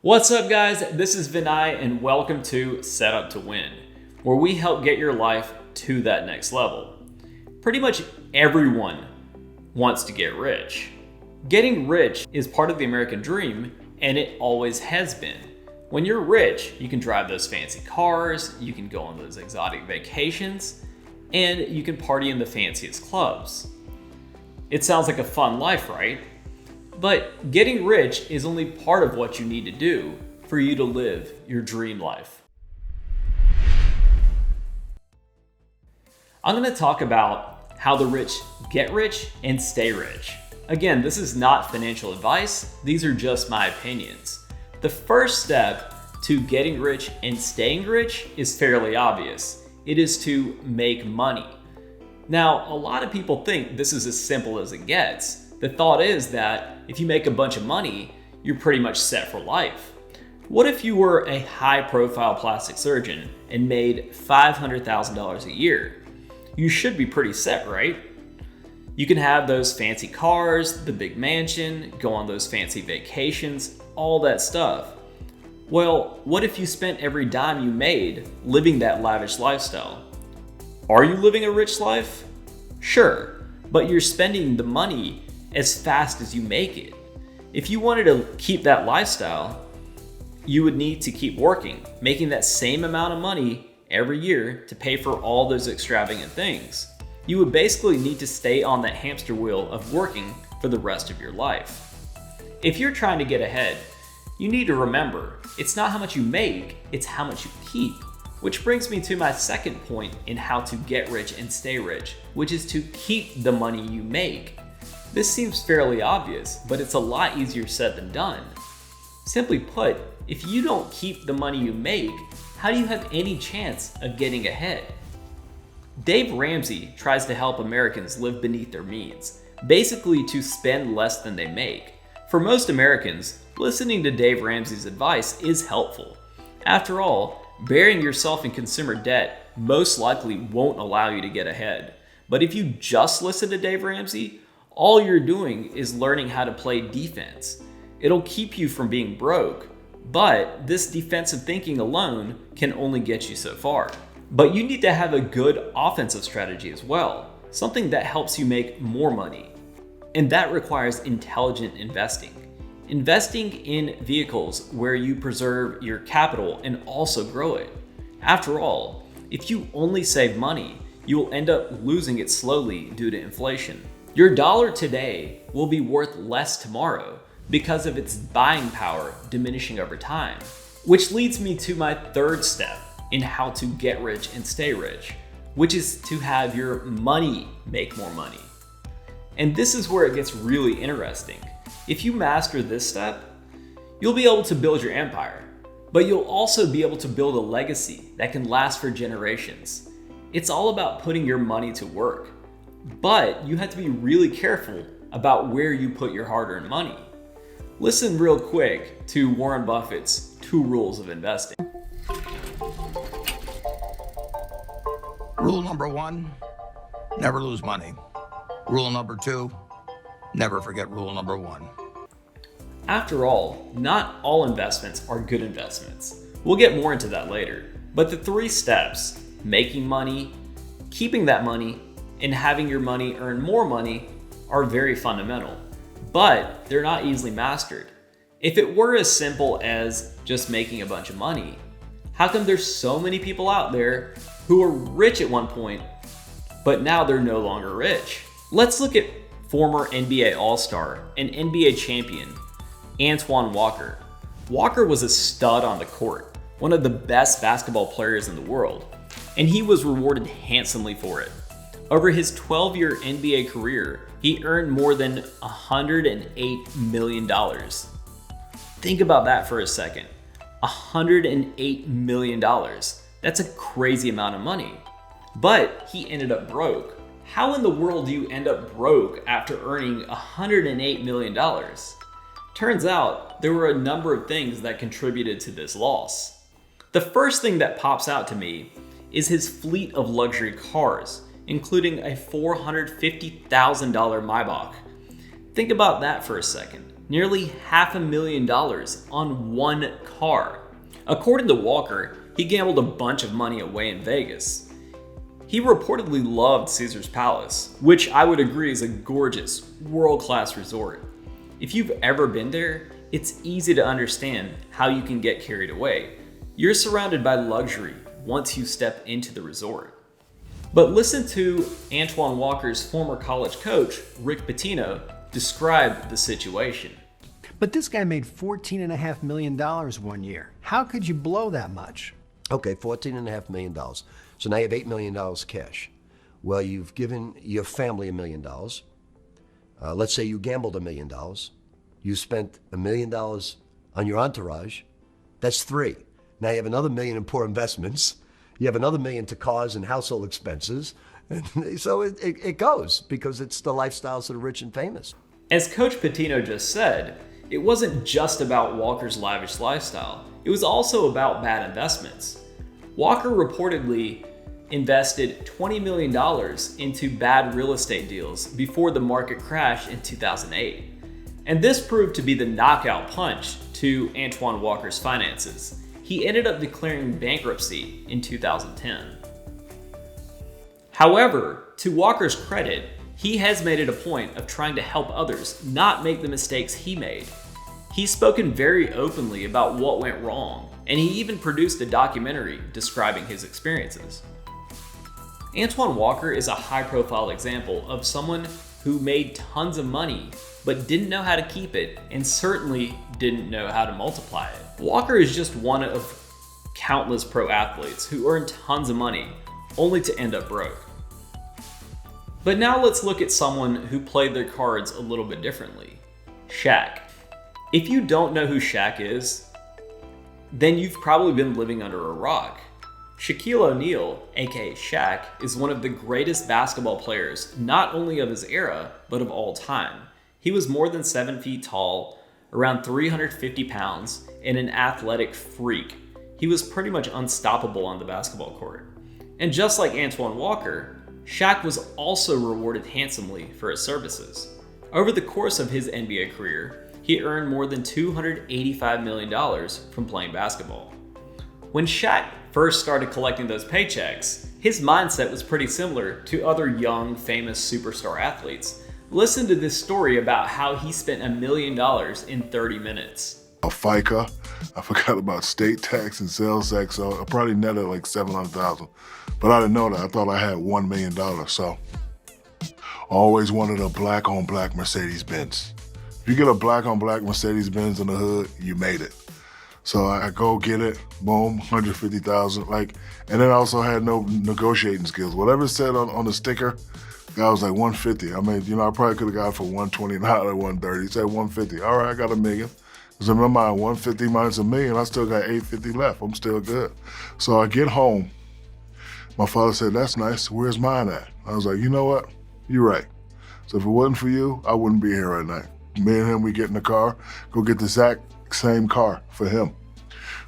What's up, guys? This is Vinay and welcome to Set Up to Win, where we help get your life to that next level. Pretty much everyone wants to get rich. Getting rich is part of the American dream, and it always has been. When you're rich, you can drive those fancy cars, you can go on those exotic vacations, and you can party in the fanciest clubs. It sounds like a fun life, right? But getting rich is only part of what you need to do for you to live your dream life. I'm going to talk about how the rich get rich and stay rich. Again, this is not financial advice. These are just my opinions. The first step to getting rich and staying rich is fairly obvious. It is to make money. Now, a lot of people think this is as simple as it gets. The thought is that if you make a bunch of money, you're pretty much set for life. What if you were a high-profile plastic surgeon and made $500,000 a year? You should be pretty set, right? You can have those fancy cars, the big mansion, go on those fancy vacations, all that stuff. Well, what if you spent every dime you made living that lavish lifestyle? Are you living a rich life? Sure, but you're spending the money as fast as you make it. If you wanted to keep that lifestyle, you would need to keep working, making that same amount of money every year to pay for all those extravagant things. You would basically need to stay on that hamster wheel of working for the rest of your life. If you're trying to get ahead, you need to remember, it's not how much you make, it's how much you keep. Which brings me to my second point in how to get rich and stay rich, which is to keep the money you make. This seems fairly obvious, but it's a lot easier said than done. Simply put, if you don't keep the money you make, how do you have any chance of getting ahead? Dave Ramsey tries to help Americans live beneath their means, basically to spend less than they make. For most Americans, listening to Dave Ramsey's advice is helpful. After all, burying yourself in consumer debt most likely won't allow you to get ahead. But if you just listen to Dave Ramsey, all you're doing is learning how to play defense. It'll keep you from being broke, but this defensive thinking alone can only get you so far. But you need to have a good offensive strategy as well, something that helps you make more money. And that requires intelligent investing. Investing in vehicles where you preserve your capital and also grow it. After all, if you only save money, you will end up losing it slowly due to inflation. Your dollar today will be worth less tomorrow because of its buying power diminishing over time. Which leads me to my third step in how to get rich and stay rich, which is to have your money make more money. And this is where it gets really interesting. If you master this step, you'll be able to build your empire, but you'll also be able to build a legacy that can last for generations. It's all about putting your money to work. But you have to be really careful about where you put your hard-earned money. Listen real quick to Warren Buffett's 2 rules of investing. Rule number 1, never lose money. Rule number 2, never forget rule number 1. After all, not all investments are good investments. We'll get more into that later. But the 3 steps, making money, keeping that money, and having your money earn more money are very fundamental, but they're not easily mastered. If it were as simple as just making a bunch of money, how come there's so many people out there who were rich at one point, but now they're no longer rich? Let's look at former NBA All-Star and NBA champion, Antoine Walker. Walker was a stud on the court, one of the best basketball players in the world, and he was rewarded handsomely for it. Over his 12-year NBA career, he earned more than $108 million. Think about that for a second. $108 million. That's a crazy amount of money. But he ended up broke. How in the world do you end up broke after earning $108 million? Turns out there were a number of things that contributed to this loss. The first thing that pops out to me is his fleet of luxury cars, including a $450,000 Maybach. Think about that for a second. nearly $500,000 on one car. According to Walker, he gambled a bunch of money away in Vegas. He reportedly loved Caesar's Palace, which I would agree is a gorgeous, world-class resort. If you've ever been there, it's easy to understand how you can get carried away. You're surrounded by luxury once you step into the resort. But listen to Antoine Walker's former college coach, Rick Pitino, describe the situation. But this guy made $14.5 million one year. How could you blow that much? Okay, $14.5 million. So now you have $8 million cash. Well, you've given your family $1 million. Let's say you gambled $1 million. You spent $1 million on your entourage. That's $3 million. Now you have another $1 million in poor investments. You have another $1 million to cars and household expenses. And so it goes because it's the lifestyles of the rich and famous. As Coach Pitino just said, it wasn't just about Walker's lavish lifestyle. It was also about bad investments. Walker reportedly invested $20 million into bad real estate deals before the market crashed in 2008. And this proved to be the knockout punch to Antoine Walker's finances. He ended up declaring bankruptcy in 2010. However, to Walker's credit, he has made it a point of trying to help others not make the mistakes he made. He's spoken very openly about what went wrong, and he even produced a documentary describing his experiences. Antoine Walker is a high-profile example of someone who made tons of money but didn't know how to keep it and certainly didn't know how to multiply it. Walker is just one of countless pro athletes who earn tons of money only to end up broke. But now let's look at someone who played their cards a little bit differently. Shaq. If you don't know who Shaq is, then you've probably been living under a rock. Shaquille O'Neal, aka Shaq, is one of the greatest basketball players not only of his era, but of all time. He was more than 7 feet tall, around 350 pounds, and an athletic freak. He was pretty much unstoppable on the basketball court. And just like Antoine Walker, Shaq was also rewarded handsomely for his services. Over the course of his NBA career, he earned more than $285 million from playing basketball. When Shaq first started collecting those paychecks, his mindset was pretty similar to other young, famous superstar athletes. Listen to this story about how he spent $1 million in 30 minutes. FICA, I forgot about state tax and sales tax, so I probably netted like $700,000. But I didn't know that. I thought I had $1 million, so I always wanted a black-on-black Mercedes-Benz. If you get a black-on-black Mercedes-Benz in the hood, you made it. So I go get it, boom, 150,000, and then I also had no negotiating skills. Whatever it said on the sticker, guy was like 150. I mean, I probably could have got it for 120, not at 130. He said 150. All right, I got $1 million. Because in my mind, 150 minus $1 million, I still got 850 left. I'm still good. So I get home. My father said, "That's nice. Where's mine at?" I was like, "You know what? You're right. So if it wasn't for you, I wouldn't be here right now." Me and him, we get in the car, go get the exact same car for him.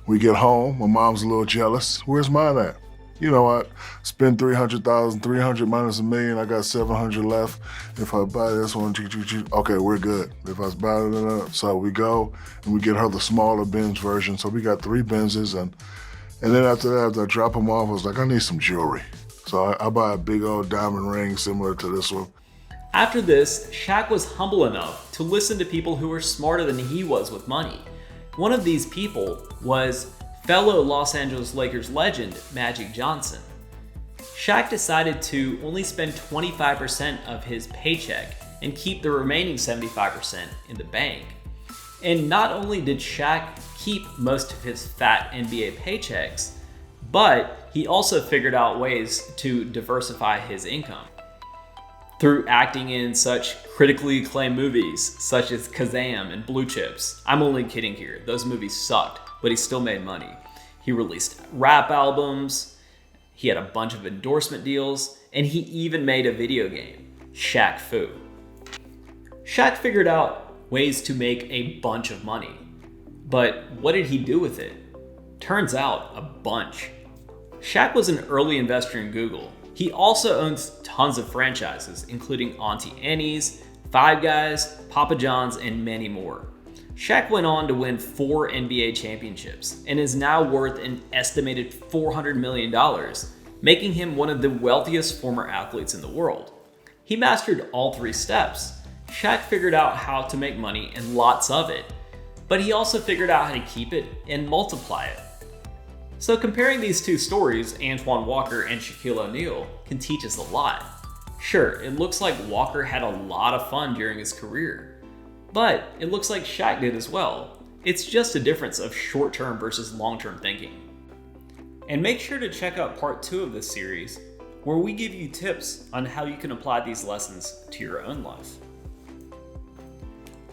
We get home, my mom's a little jealous. "Where's mine at?" You know what? Spend 300,000, 300 minus $1 million, I got 700 left. If I buy this one, okay, we're good. If I buy it, so we go and we get her the smaller Benz version. So we got 3 Benzes, and then after that, after I drop them off, I was like, I need some jewelry. So I buy a big old diamond ring similar to this one. After this, Shaq was humble enough to listen to people who were smarter than he was with money. One of these people was fellow Los Angeles Lakers legend Magic Johnson. Shaq decided to only spend 25% of his paycheck and keep the remaining 75% in the bank. And not only did Shaq keep most of his fat NBA paychecks, but he also figured out ways to diversify his income. Through acting in such critically acclaimed movies such as Kazam and Blue Chips. I'm only kidding here, those movies sucked, but he still made money. He released rap albums, he had a bunch of endorsement deals, and he even made a video game, Shaq Fu. Shaq figured out ways to make a bunch of money, but what did he do with it? Turns out, a bunch. Shaq was an early investor in Google. He also owns tons of franchises, including Auntie Annie's, Five Guys, Papa John's, and many more. Shaq went on to win 4 NBA championships and is now worth an estimated $400 million, making him one of the wealthiest former athletes in the world. He mastered all 3 steps. Shaq figured out how to make money and lots of it, but he also figured out how to keep it and multiply it. So comparing these 2 stories, Antoine Walker and Shaquille O'Neal, can teach us a lot. Sure, it looks like Walker had a lot of fun during his career, but it looks like Shaq did as well. It's just a difference of short-term versus long-term thinking. And make sure to check out part 2 of this series, where we give you tips on how you can apply these lessons to your own life.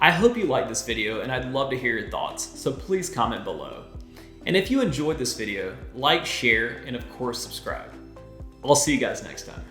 I hope you liked this video, and I'd love to hear your thoughts, so please comment below. And if you enjoyed this video, like, share, and of course subscribe. I'll see you guys next time.